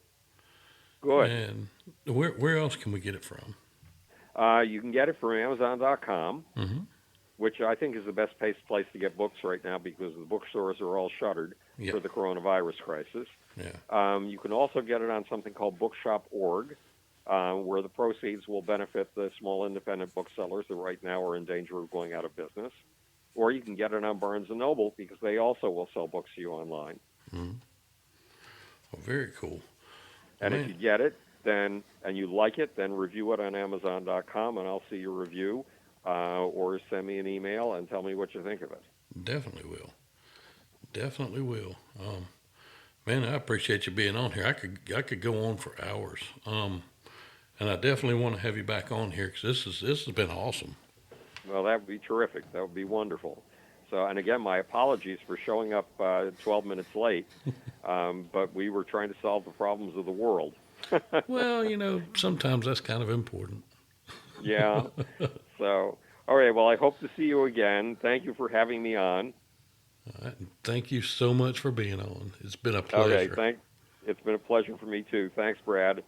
Good. And where else can we get it from? You can get it from Amazon.com, Mm-hmm. which I think is the best place to get books right now because the bookstores are all shuttered for the coronavirus crisis. Yeah. You can also get it on something called bookshop.org, where the proceeds will benefit the small independent booksellers that right now are in danger of going out of business. Or you can get it on Barnes & Noble because they also will sell books to you online. Mm-hmm. Well, very cool. And if you get it, and you like it, then review it on Amazon.com, and I'll see your review, or send me an email and tell me what you think of it. Definitely will. Definitely will. Man, I appreciate you being on here. I could go on for hours. And I definitely want to have you back on here because this has been awesome. Well, that would be terrific. That would be wonderful. So, and again, my apologies for showing up 12 minutes late, but we were trying to solve the problems of the world. Well, sometimes that's kind of important. Yeah. So, all right. Well, I hope to see you again. Thank you for having me on. All right. Thank you so much for being on. It's been a pleasure. Okay. It's been a pleasure for me too. Thanks, Brad.